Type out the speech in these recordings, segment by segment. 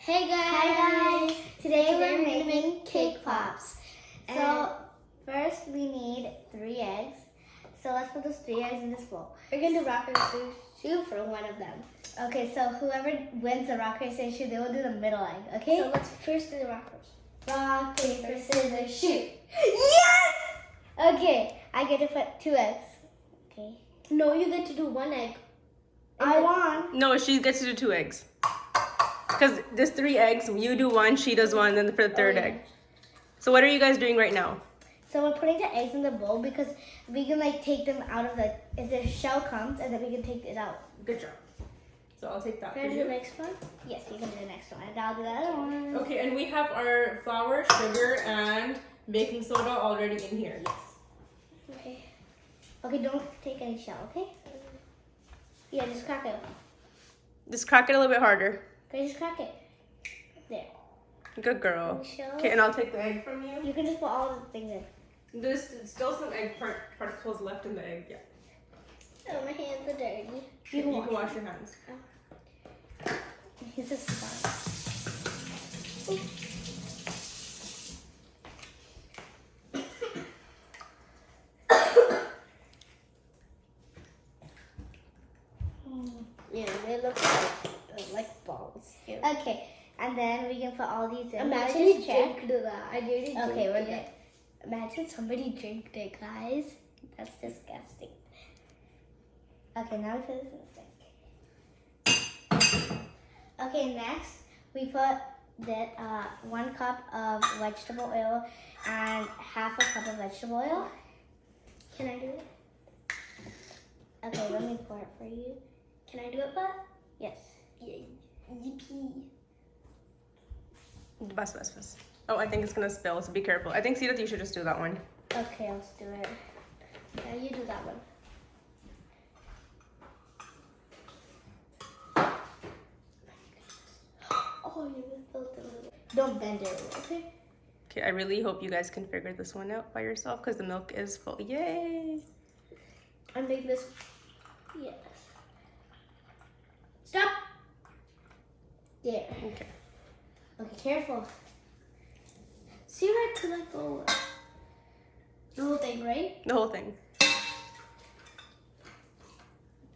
Hey guys! Today we're making cake pops. So first we need 3 eggs. So let's put those 3 eggs in this bowl. We're gonna do rock, paper, scissors, shoot for one of them. Okay, so whoever wins the rock, paper, scissors, shoot, they will do the middle egg, okay? So let's first do the rock, paper. Rock, paper, scissors, shoot. Yes! Okay, I get to put 2 eggs. Okay. No, you get to do 1 egg. I won. No, she gets to do 2 eggs. Because there's 3 eggs. You do 1, she does 1, then for the third egg. So what are you guys doing right now? So we're putting the eggs in the bowl because we can like take them out of the, if the shell comes, and then we can take it out. Good job. So I'll take that Can for I do you. the next one? Yes, you can do the next one, and I'll do the other one. Okay, and we have our flour, sugar, and baking soda already in here. Yes. Okay. Okay, don't take any shell, okay? Yeah, just crack it. Just crack it a little bit harder. Okay, just crack it. There. Good girl. Shell. Okay, and I'll take the egg from you. You can just put all the things in. There's still some egg particles left in the egg. Yeah. Oh, my hands are dirty. You can wash your hands. This is fun. Yeah, they look like balls. Here. Okay, and then we can put all these in. Imagine Let's you just check. drink that. I did it. Okay, we're good. Imagine somebody drank it, guys. That's disgusting. Okay, now we put this in the sink. Okay, next we put the 1 cup of vegetable oil and half a cup of vegetable oil. Can I do it? Okay, let me pour it for you. Can I do it, but? Yes. Yay. Yippee. Bus. Oh, I think it's gonna spill, so be careful. I think, Sita, you should just do that one. Okay, let's do it. Yeah, you do that one. Oh, you spilled a little. Don't bend it, okay? Okay, I really hope you guys can figure this one out by yourself because the milk is full. Yay! I make this. Yes. Stop! There. Okay. Okay, careful. See where to let go. The whole thing, right? The whole thing.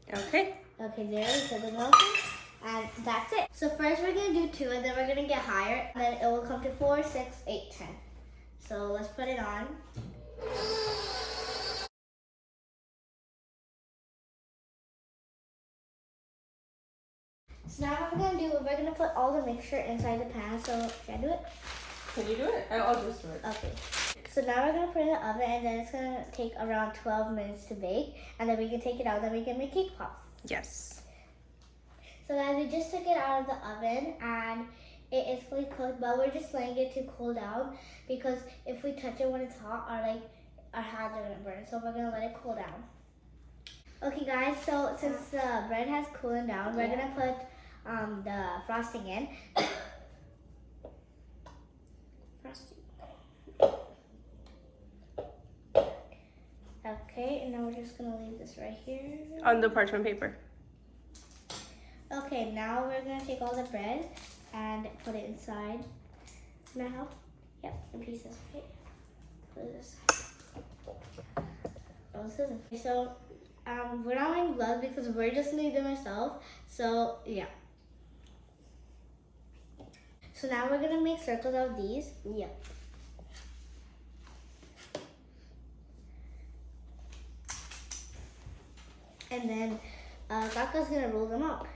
Okay. Okay, there we put the milk in, and that's it. So first we're gonna do 2, and then we're gonna get higher, and then it will come to 4, 6, 8, 10. So let's put it on. So now what we're gonna do, we're gonna put all the mixture inside the pan. So can I do it? Can you do it? I'll just do it. Okay. So now we're gonna put it in the oven, and then it's gonna take around 12 minutes to bake, and then we can take it out, then we can make cake pops. Yes. So guys, we just took it out of the oven, and it is fully cooked, but we're just letting it to cool down because if we touch it when it's hot, our hands are gonna burn. So we're gonna let it cool down. Okay, guys. So since the bread has cooled down, we're gonna put the frosting in. Frosty. Okay, and now we're just gonna leave this right here. On the parchment paper. Okay, now we're gonna take all the bread and put it inside. Can I help? Yep, in pieces. Okay. Put it this Oh, this isn't. So, we're not wearing gloves because we're just gonna do them ourselves. So, yeah. So now we're gonna make circles out of these. Yeah. And then, Kaka's gonna roll them up.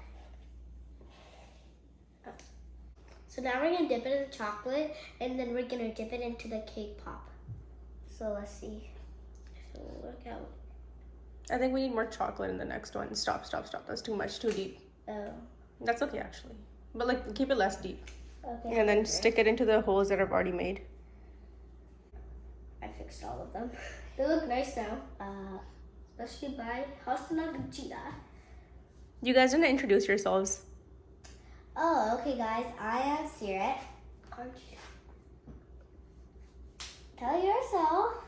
So now we're gonna dip it in the chocolate, and then we're gonna dip it into the cake pop. So let's see if it will work out. I think we need more chocolate in the next one. Stop. That's too much, too deep. Oh, That's okay, actually. But like, keep it less deep. okay. And then stick it into the holes that I've already made. I fixed all of them. They look nice now. Especially by Hasna Gachida. You guys didn't introduce yourselves. Oh, okay, guys. I am Siret. Tell yourself.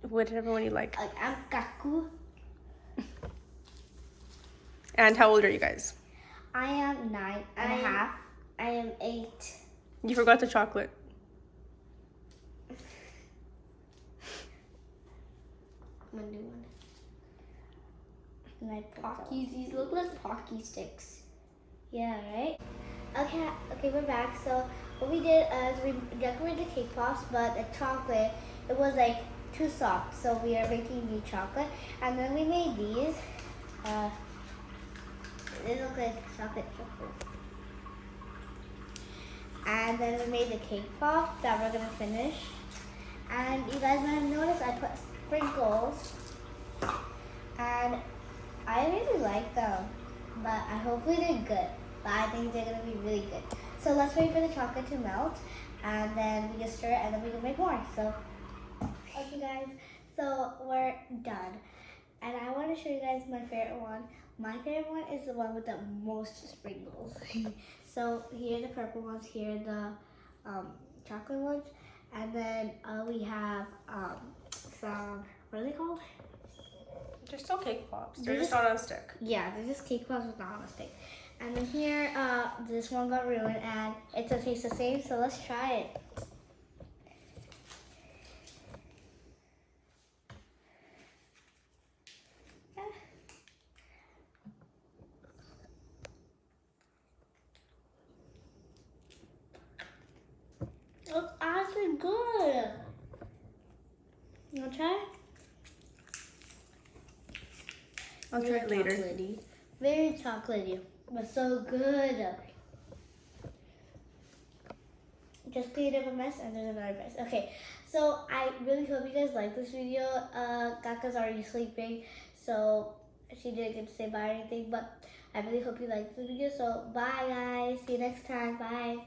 Whatever one you like. I'm Kaku. And how old are you guys? I am 9.5. I am 8. You forgot the chocolate. I'm gonna do one. And I put Pocky, these look like Pocky sticks. Yeah, right? Okay, we're back. So what we did is we decorated the cake pops, but the chocolate, it was like too soft. So we are making new chocolate. And then we made these. They look like chocolate truffles. And then we made the cake pop that we're gonna finish. And you guys might have noticed I put sprinkles. And I really like them, but I hopefully they're good. But I think they're gonna be really good. So let's wait for the chocolate to melt, and then we just stir it, and then we can make more. So, okay, guys. So we're done, and I want to show you guys my favorite one. My favorite one is the one with the most sprinkles. So here are the purple ones. Here are the chocolate ones, and then we have some. What are they called? They're still cake pops. They're They're just just- not on a stick. Yeah, they're just cake pops with not on a stick. And then here, this one got ruined, and it still tastes the same. So let's try it. It's actually good. You wanna try? I'll try it later. Chocolatey. Very chocolatey, but so good. Just cleaned up a mess, and there's another mess. Okay, so I really hope you guys like this video. Kaka's already sleeping, so she didn't get to say bye or anything, but I really hope you liked this video. So bye, guys. See you next time. Bye.